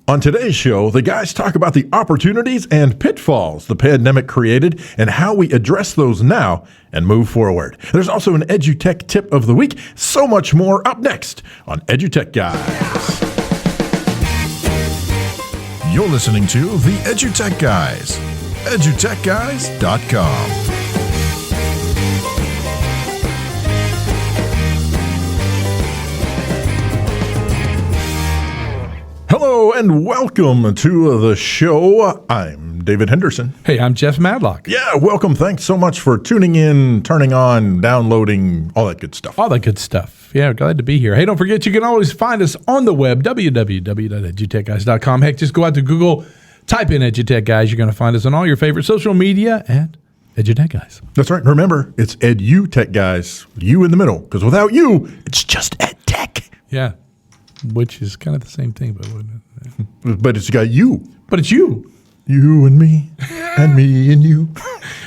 On today's show, the guys talk about the opportunities and pitfalls the pandemic created and how we address those now and move forward. There's also an EduTech tip of the week. So much more up next on EduTech Guys. You're listening to the EduTech Guys, EduTechGuys.com. Hello and welcome to the show. I'm David Henderson. Hey, I'm Jeff Madlock. Yeah, welcome. Thanks so much for tuning in, turning on, downloading, all that good stuff. All that good stuff. Yeah, glad to be here. Hey, don't forget, you can always find us on the web, www.edutechguys.com. Heck, just go out to Google, type in EduTech Guys. You're going to find us on all your favorite social media at EduTech Guys. That's right. Remember, it's EduTech Guys, you in the middle, because without you, it's just EdTech. Yeah, which is kind of the same thing, but wouldn't it? But it's got you. But it's you. You and me, and me and you.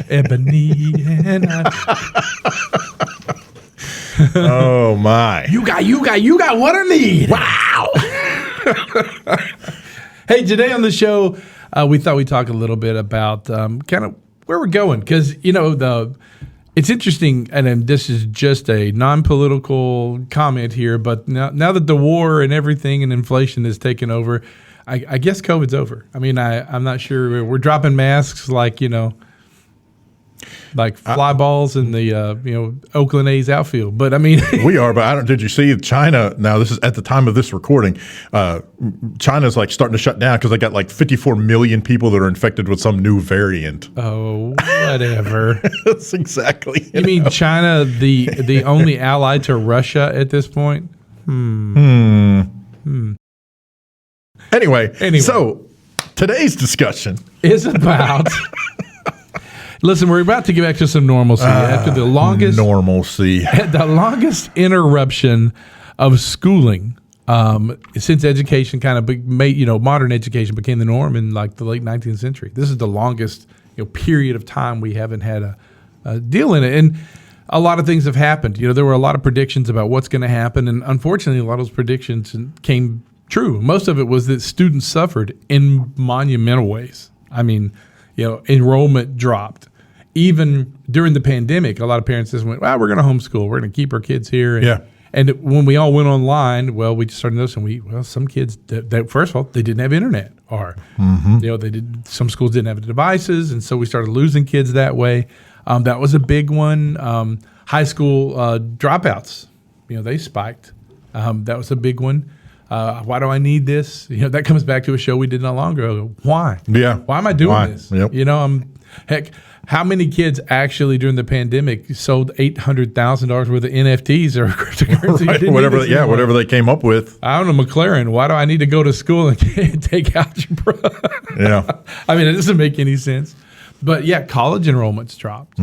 Ebony and I. Oh, my. You got what I need. Wow. Hey, today on the show, we thought we'd talk a little bit about kind of where we're going. Because, it's interesting, and then this is just a non-political comment here, but now that the war and everything and inflation has taken over, I guess COVID's over. I mean, I'm not sure. We're dropping masks like fly balls in the Oakland A's outfield. But I mean, we are. But did you see China? Now this is at the time of this recording. China's like starting to shut down because they got like 54 million people that are infected with some new variant. Oh, whatever. That's exactly. You mean China, the only ally to Russia at this point? Anyway, so today's discussion is about. Listen, we're about to get back to some normalcy after the longest interruption of schooling since education kind of modern education became the norm in like the late 19th century. This is the longest period of time we haven't had a deal in it, and a lot of things have happened. There were a lot of predictions about what's going to happen, and unfortunately, a lot of those predictions came true. Most of it was that students suffered in monumental ways. I mean, enrollment dropped. Even during the pandemic, a lot of parents just went, well, we're going to homeschool. We're going to keep our kids here. And when we all went online, well, we just started noticing some kids, first of all, they didn't have internet. Or, some schools didn't have the devices. And so we started losing kids that way. That was a big one. High school dropouts, they spiked. That was a big one. Why do I need this? That comes back to a show we did not long ago. Why? Yeah. Why am I doing this? Yep. Heck, how many kids actually during the pandemic sold $800,000 worth of NFTs or cryptocurrency? Right. Whatever they came up with. I don't know, McLaren. Why do I need to go to school and take algebra? Yeah. I mean, it doesn't make any sense. But yeah, college enrollments dropped,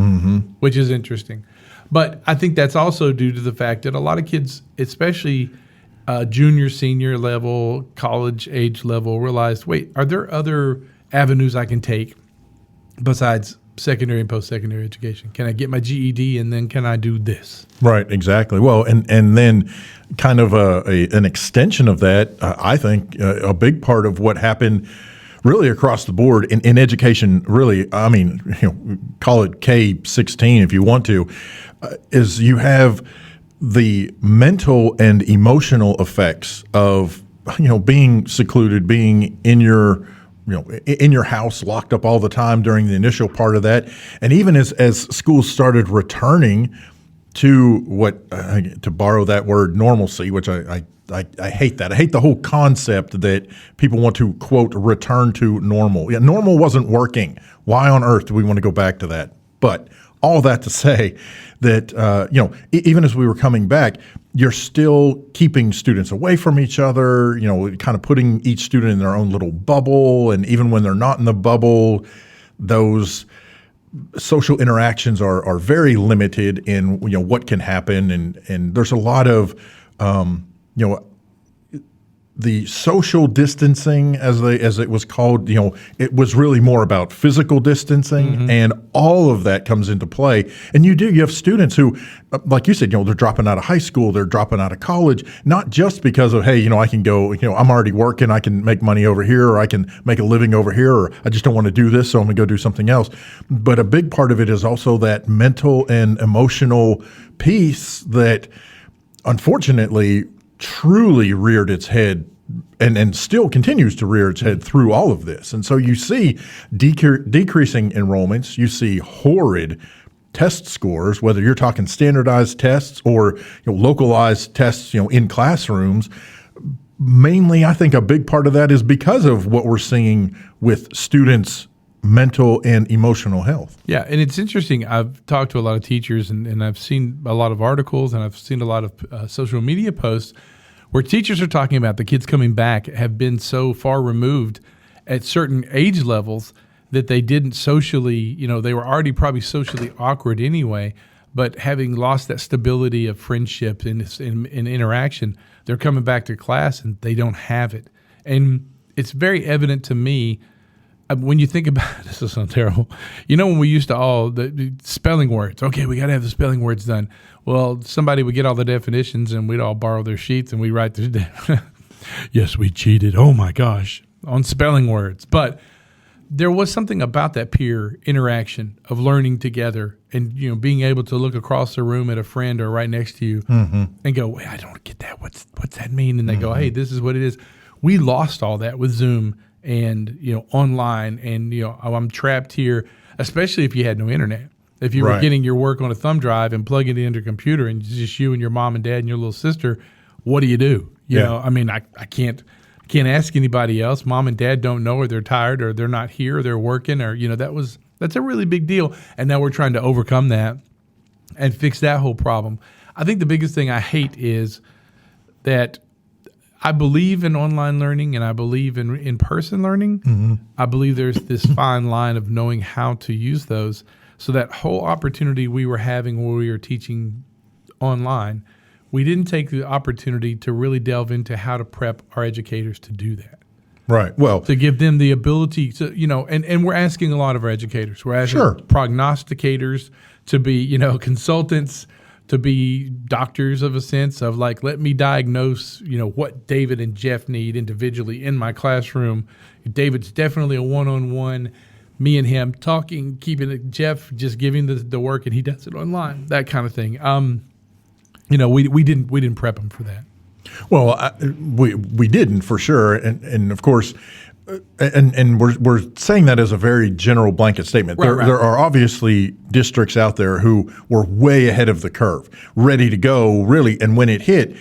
which is interesting. But I think that's also due to the fact that a lot of kids, especially junior, senior level, college age level, realized, wait, are there other avenues I can take besides secondary and post-secondary education? Can I get my GED and then can I do this? Right, exactly. Well, and then kind of an extension of that, I think a big part of what happened really across the board in education, really, I mean, call it K-16 if you want to, is you have the mental and emotional effects of, being secluded, being in your house, locked up all the time during the initial part of that. And even as schools started returning to to borrow that word, normalcy, which I hate that. I hate the whole concept that people want to, quote, return to normal. Yeah, normal wasn't working. Why on earth do we want to go back to that? But all that to say that, even as we were coming back, you're still keeping students away from each other, kind of putting each student in their own little bubble. And even when they're not in the bubble, those social interactions are very limited in, what can happen. And there's a lot of, the social distancing, as it was called, it was really more about physical distancing, and all of that comes into play. And you have students who, like you said, they're dropping out of high school, they're dropping out of college, not just because of, hey, I can go, I'm already working, I can make money over here, or I can make a living over here, or I just don't want to do this, so I'm going to go do something else. But a big part of it is also that mental and emotional piece that, unfortunately, truly reared its head and still continues to rear its head through all of this. And so you see decreasing enrollments, you see horrid test scores, whether you're talking standardized tests or localized tests in classrooms. Mainly, I think a big part of that is because of what we're seeing with students' mental and emotional health. Yeah, and it's interesting. I've talked to a lot of teachers, and I've seen a lot of articles, and I've seen a lot of social media posts where teachers are talking about the kids coming back have been so far removed at certain age levels that they didn't socially, they were already probably socially awkward anyway, but having lost that stability of friendship and interaction, they're coming back to class and they don't have it. And it's very evident to me when you think about this is so terrible. When we used to the spelling words. Okay, we got to have the spelling words done. Well, somebody would get all the definitions and we'd all borrow their sheets and we write this down. Yes, we cheated. Oh my gosh, on spelling words. But there was something about that peer interaction of learning together and being able to look across the room at a friend or right next to you and go, wait, I don't get that. What's that mean? And they go, hey, this is what it is. We lost all that with Zoom and online, and I'm trapped here, especially if you had no internet. If you were getting your work on a thumb drive and plugging it into a computer and it's just you and your mom and dad and your little sister, what do? You know, I mean, I can't ask anybody else. Mom and dad don't know, or they're tired, or they're not here, or they're working, or that's a really big deal. And now we're trying to overcome that and fix that whole problem. I think the biggest thing I hate is that I believe in online learning and I believe in in-person learning. I believe there's this fine line of knowing how to use those. So that whole opportunity we were having when we were teaching online, we didn't take the opportunity to really delve into how to prep our educators to do that. Right. Well, to give them the ability to, and we're asking a lot of our educators. We're asking prognosticators to be, consultants, to be doctors of a sense of like, let me diagnose, what David and Jeff need individually in my classroom. David's definitely a one-on-one, me and him talking, keeping it, Jeff just giving the work and he does it online, that kind of thing. We didn't prep them for that. Well, we didn't for sure, and of course, and we're saying that as a very general blanket statement. There are obviously districts out there who were way ahead of the curve, ready to go, really. And when it hit,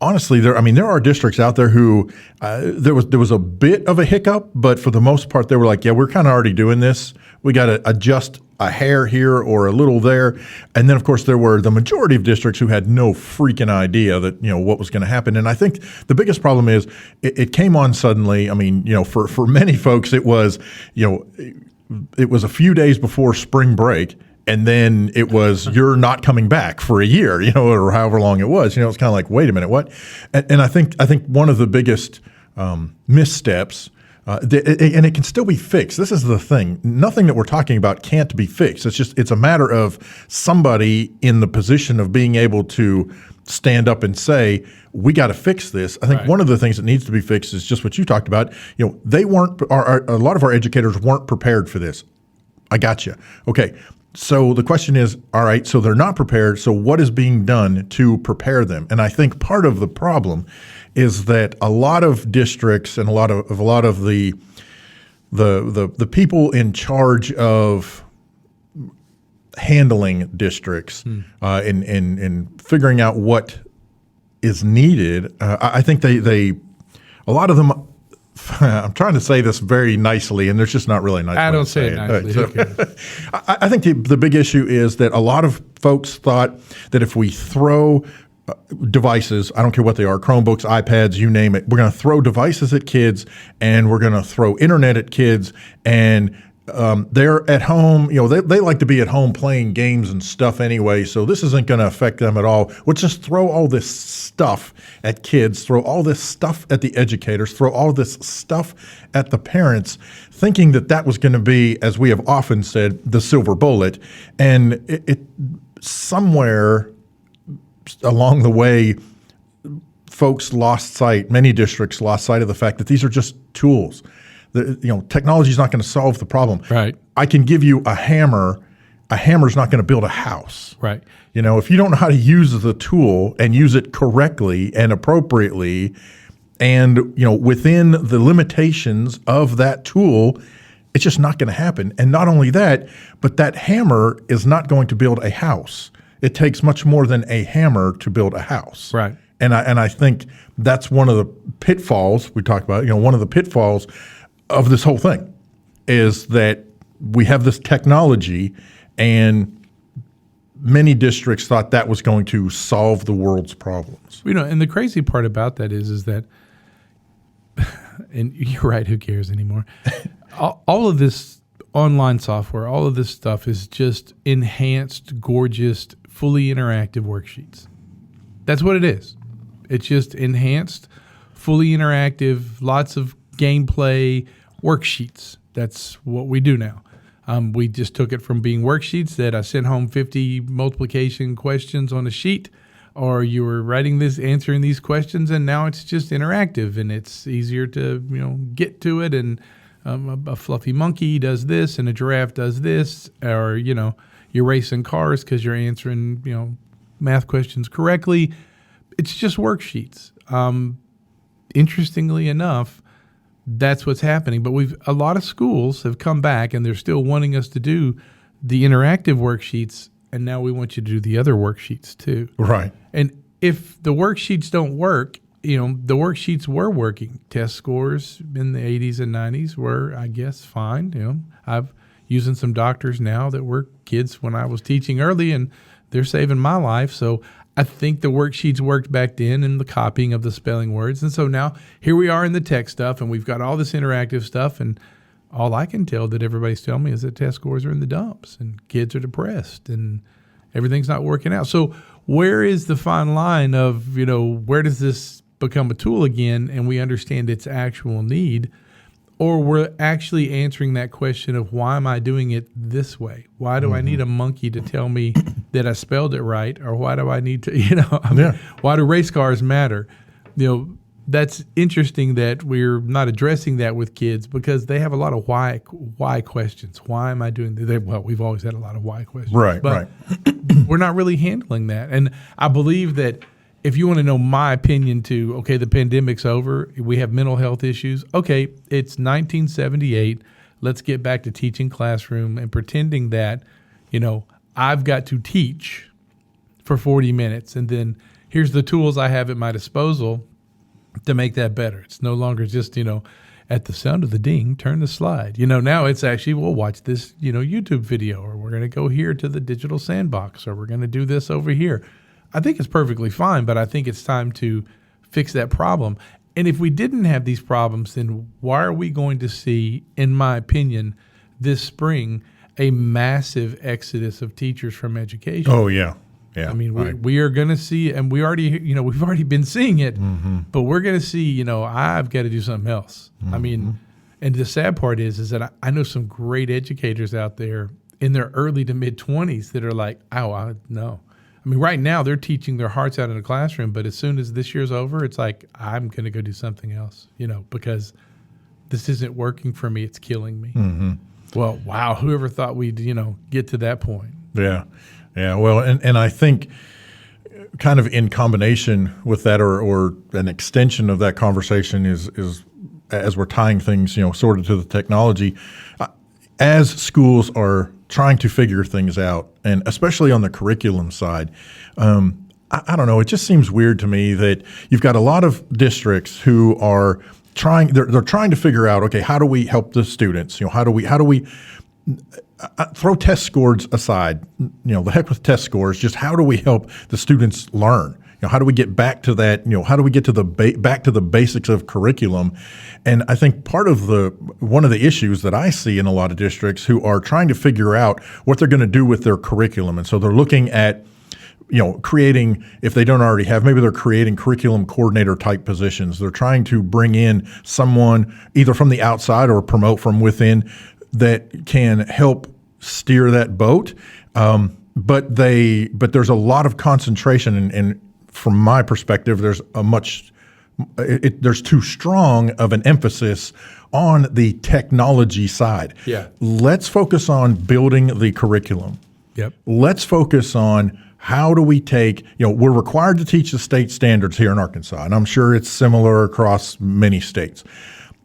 honestly, there are districts out there who there was a bit of a hiccup, but for the most part, they were like, yeah, we're kind of already doing this. We got to adjust a hair here or a little there. And then, of course, there were the majority of districts who had no freaking idea that, what was going to happen. And I think the biggest problem is it came on suddenly. I mean, for many folks, it was a few days before spring break. And then it was, you're not coming back for a year, or however long it was. It's kind of like, wait a minute, what? And I think one of the biggest missteps, and it can still be fixed. This is the thing. Nothing that we're talking about can't be fixed. It's a matter of somebody in the position of being able to stand up and say, we got to fix this. I think one of the things that needs to be fixed is just what you talked about. They weren't, a lot of our educators weren't prepared for this. I got you. Okay. So the question is, all right, so they're not prepared. So what is being done to prepare them? And I think part of the problem is that a lot of districts and a lot of the people in charge of handling districts in figuring out what is needed, I think they a lot of them. I'm trying to say this very nicely, and there's just not really a nice way I don't to say it nicely. I think the big issue is that a lot of folks thought that if we throw devices, I don't care what they are, Chromebooks, iPads, you name it, we're going to throw devices at kids and we're going to throw internet at kids, and they're at home, they like to be at home playing games and stuff anyway, so this isn't going to affect them at all. We'll just throw all this stuff at kids, throw all this stuff at the educators, throw all this stuff at the parents, thinking that was going to be, as we have often said, the silver bullet. And it somewhere along the way, many districts lost sight of the fact that these are just tools. Technology is not going to solve the problem. Right. I can give you a hammer. A hammer's not going to build a house. Right. If you don't know how to use the tool and use it correctly and appropriately, and within the limitations of that tool, it's just not going to happen. And not only that, but that hammer is not going to build a house. It takes much more than a hammer to build a house. Right. And I think that's one of the pitfalls we talked about. One of the pitfalls of this whole thing is that we have this technology, and many districts thought that was going to solve the world's problems. And the crazy part about that is that, and you're right, who cares anymore? all of this online software, all of this stuff is just enhanced, gorgeous, fully interactive worksheets. That's what it is. It's just enhanced, fully interactive, lots of gameplay worksheets. That's what we do now. We just took it from being worksheets that I sent home 50 multiplication questions on a sheet, or you were writing this, answering these questions, and now it's just interactive and it's easier to get to it. And a fluffy monkey does this, and a giraffe does this, or you're racing cars because you're answering math questions correctly. It's just worksheets. Interestingly enough, that's what's happening. But a lot of schools have come back and they're still wanting us to do the interactive worksheets, and now we want you to do the other worksheets too. Right. And if the worksheets don't work, the worksheets were working. Test scores in the 80s and 90s were, I guess, fine. I've using some doctors now that were kids when I was teaching early, and they're saving my life. So I think the worksheets worked back then in the copying of the spelling words. And so now here we are in the tech stuff, and we've got all this interactive stuff, and all I can tell that everybody's telling me is that test scores are in the dumps and kids are depressed and everything's not working out. So where is the fine line of, where does this become a tool again and we understand its actual need? Or we're actually answering that question of, why am I doing it this way? Why do I need a monkey to tell me that I spelled it right? Or why do I need to, why do race cars matter? That's interesting that we're not addressing that with kids, because they have a lot of why questions. Why am I doing this? Well, we've always had a lot of why questions. Right, but we're not really handling that. And I believe that if you want to know my opinion to, okay, the pandemic's over, we have mental health issues. Okay, it's 1978. Let's get back to teaching classroom and pretending that, I've got to teach for 40 minutes. And then here's the tools I have at my disposal to make that better. It's no longer just, at the sound of the ding, turn the slide. Now it's actually, we'll watch this, YouTube video, or we're going to go here to the digital sandbox, or we're going to do this over here. I think it's perfectly fine, but I think it's time to fix that problem. And if we didn't have these problems, then why are we going to see, in my opinion, this spring, a massive exodus of teachers from education? Oh, yeah. Yeah. I mean, we are going to see, and we've already been seeing it, but we're going to see, I've got to do something else. I mean, and the sad part is that I know some great educators out there in their early to mid 20s that are like, no. I mean, right now they're teaching their hearts out in a classroom, but as soon as this year's over, it's like, I'm going to go do something else, because this isn't working for me. It's killing me. Mm-hmm. Well, wow. Whoever thought we'd, get to that point? Yeah. Yeah. Well, and I think kind of in combination with that, or an extension of that conversation is as we're tying things, sort of to the technology, as schools are trying to figure things out, and especially on the curriculum side, I don't know. It just seems weird to me that you've got a lot of districts who are they're trying to figure out, okay, how do we help the students? How do we throw test scores aside? The heck with test scores. Just how do we help the students learn? how do we get back to that? How do we get to the back to the basics of curriculum? And I think one of the issues that I see in a lot of districts who are trying to figure out what they're going to do with their curriculum, and so they're looking at creating, if they don't already have, maybe they're creating curriculum coordinator type positions. They're trying to bring in someone either from the outside or promote from within that can help steer that boat. But there's a lot of concentration, and from my perspective, there's too strong of an emphasis on the technology side. Yeah. Let's focus on building the curriculum. Yep. Let's focus on how do we take, we're required to teach the state standards here in Arkansas, and I'm sure it's similar across many states.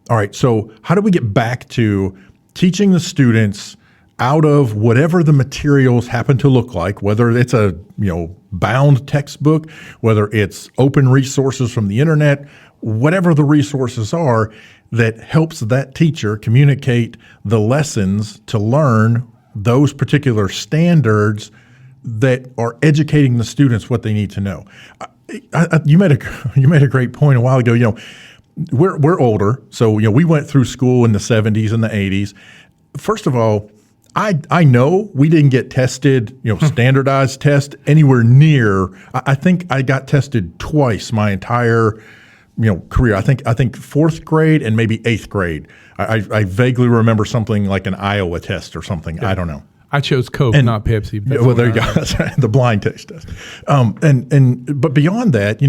All right, so how do we get back to teaching the students out of whatever the materials happen to look like, whether it's a bound textbook, whether it's open resources from the internet, whatever the resources are, that helps that teacher communicate the lessons to learn those particular standards that are educating the students what they need to know. You made a great point a while ago. We're older, so we went through school in the 70s and the 80s. First of all, I know we didn't get tested, standardized test anywhere near. I think I got tested twice my entire career. I think fourth grade and maybe eighth grade. I vaguely remember something like an Iowa test or something. Yeah. I don't know. I chose Coke, not Pepsi. Well, there you go. That's right. The blind taste test. But beyond that,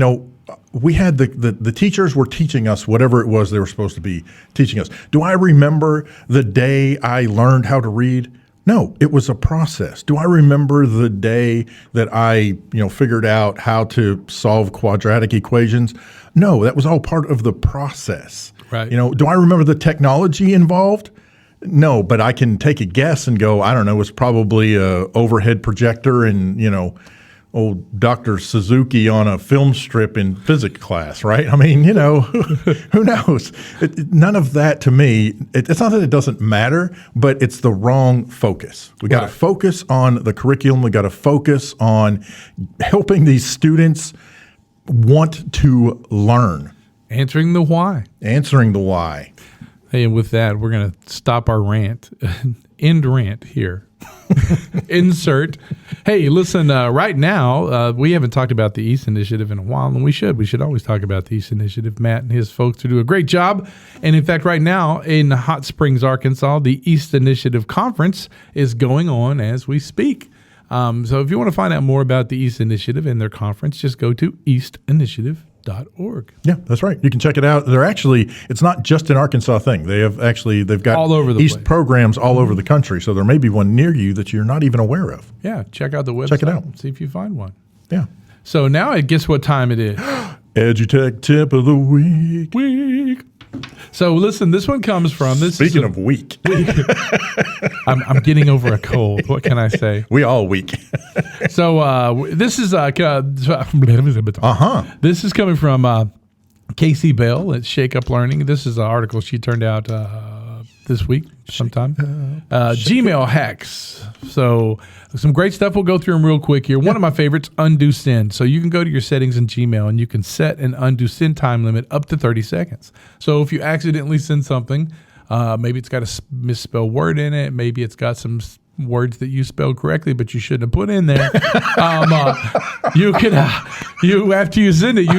we had the teachers were teaching us whatever it was they were supposed to be teaching us. Do I remember the day I learned how to read? No, it was a process. Do I remember the day that I figured out how to solve quadratic equations? No, that was all part of the process. Right. Do I remember the technology involved? No, but I can take a guess and go, I don't know, it's probably a overhead projector and, old Dr. Suzuki on a film strip in physics class, right? I mean, who knows? None of that to me, it's not that it doesn't matter, but it's the wrong focus. We got to focus on the curriculum. We got to focus on helping these students want to learn. Answering the why. Hey, and with that, we're going to stop our rant. End rant here. Insert. Hey, listen, right now, we haven't talked about the East Initiative in a while, and we should. We should always talk about the East Initiative. Matt and his folks do a great job. And in fact, right now in Hot Springs, Arkansas, the East Initiative Conference is going on as we speak. So if you want to find out more about the East Initiative and their conference, just go to eastinitiative.org. Yeah, that's right. You can check it out. It's not just an Arkansas thing. They've got all over the East place. Programs all over the country. So there may be one near you that you're not even aware of. Yeah, check out the website. Check it out. See if you find one. Yeah. So now guess what time it is? EduTech Tip of the Week. So listen, this one comes from Speaking of weak. I'm getting over a cold. What can I say? We all weak. So this is This is coming from Casey Bell at Shake Up Learning. This is an article she turned out this week sometime. Gmail hacks. So some great stuff. We'll go through them real quick here. One of my favorites, undo send. So you can go to your settings in Gmail and you can set an undo send time limit up to 30 seconds. So if you accidentally send something, maybe it's got a misspelled word in it. Maybe it's got some words that you spelled correctly, but you shouldn't have put in there. You can, after you send it,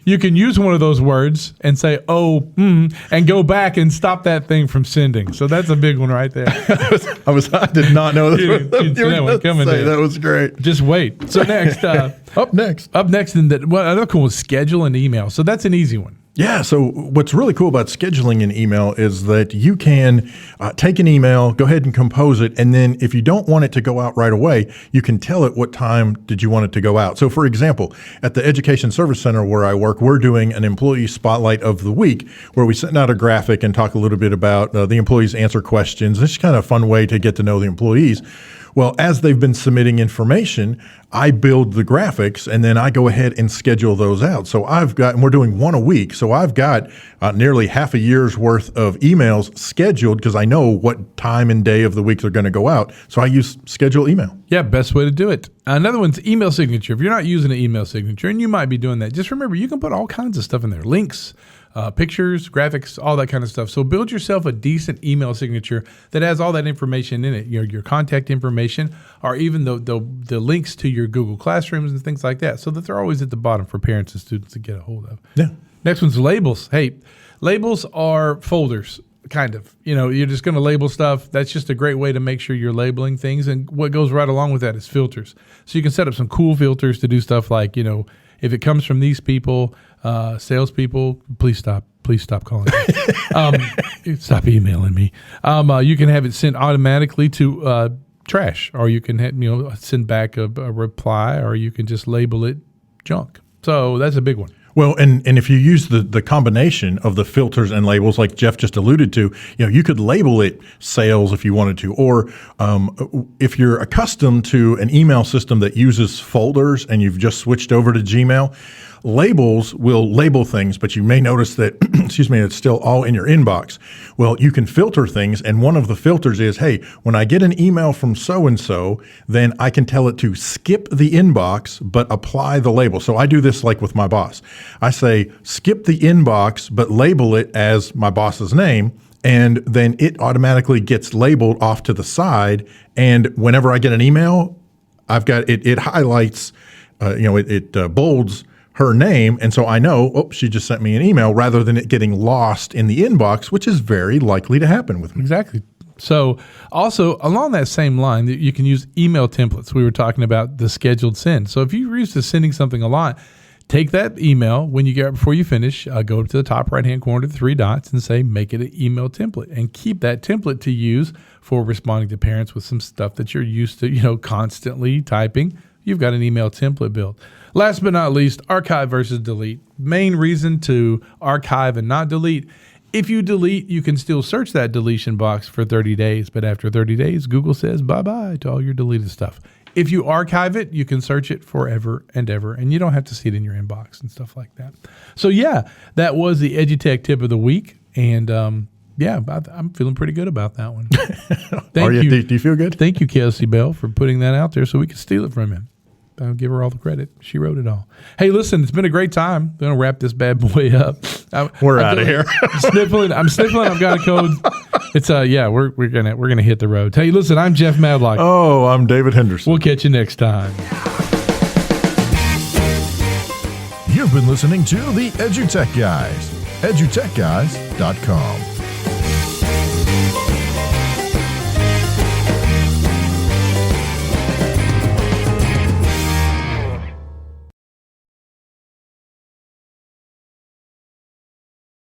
you can use one of those words and say, and go back and stop that thing from sending. So that's a big one right there. I did not know this. That was great. Just wait. So next, up next, another cool is schedule an email. So that's an easy one. Yeah. So what's really cool about scheduling an email is that you can take an email, go ahead and compose it, and then if you don't want it to go out right away, you can tell it what time did you want it to go out. So for example, at the Education Service Center where I work, we're doing an employee spotlight of the week where we send out a graphic and talk a little bit about the employees answer questions. It's kind of a fun way to get to know the employees. Well, as they've been submitting information, I build the graphics and then I go ahead and schedule those out. So and we're doing one a week. So I've got nearly half a year's worth of emails scheduled because I know what time and day of the week they're going to go out. So I use schedule email. Yeah, best way to do it. Another one's email signature. If you're not using an email signature, and you might be doing that, just remember you can put all kinds of stuff in there. Links, pictures, graphics, all that kind of stuff. So build yourself a decent email signature that has all that information in it, your contact information, or even the links to your Google Classrooms and things like that, so that they're always at the bottom for parents and students to get a hold of. Yeah. Next one's labels. Hey, labels are folders, kind of. You're just going to label stuff. That's just a great way to make sure you're labeling things. And what goes right along with that is filters. So you can set up some cool filters to do stuff like, if it comes from these people, salespeople, please stop calling me. Stop emailing me. You can have it sent automatically to trash, or you can send back a reply, or you can just label it junk. So that's a big one. Well, and if you use the combination of the filters and labels, like Jeff just alluded to, you could label it sales if you wanted to, or if you're accustomed to an email system that uses folders and you've just switched over to Gmail, labels will label things, but you may notice that, it's still all in your inbox. Well, you can filter things, and one of the filters is, hey, when I get an email from so-and-so, then I can tell it to skip the inbox, but apply the label. So I do this like with my boss. I say, skip the inbox, but label it as my boss's name, and then it automatically gets labeled off to the side. And whenever I get an email, I've got it highlights, it bolds her name, and so I know, she just sent me an email, rather than it getting lost in the inbox, which is very likely to happen with me. Exactly. So also along that same line, you can use email templates. We were talking about the scheduled send. So if you're used to sending something a lot, take that email when you get before you finish, go to the top right-hand corner to the three dots and say, make it an email template, and keep that template to use for responding to parents with some stuff that you're used to, constantly typing. You've got an email template built. Last but not least, archive versus delete. Main reason to archive and not delete. If you delete, you can still search that deletion box for 30 days, but after 30 days, Google says bye-bye to all your deleted stuff. If you archive it, you can search it forever and ever, and you don't have to see it in your inbox and stuff like that. So yeah, that was the EduTech tip of the week, and I'm feeling pretty good about that one. Thank you. Do you feel good? Thank you, Kelsey Bell, for putting that out there so we could steal it from him. I'll give her all the credit. She wrote it all. Hey, listen, it's been a great time. I'm going to wrap this bad boy up. We're out of here. I'm sniffling. I've got a cold. It's we're gonna hit the road. Hey, listen, I'm Jeff Madlock. Oh, I'm David Henderson. We'll catch you next time. You've been listening to the EduTech Guys. EduTechGuys.com.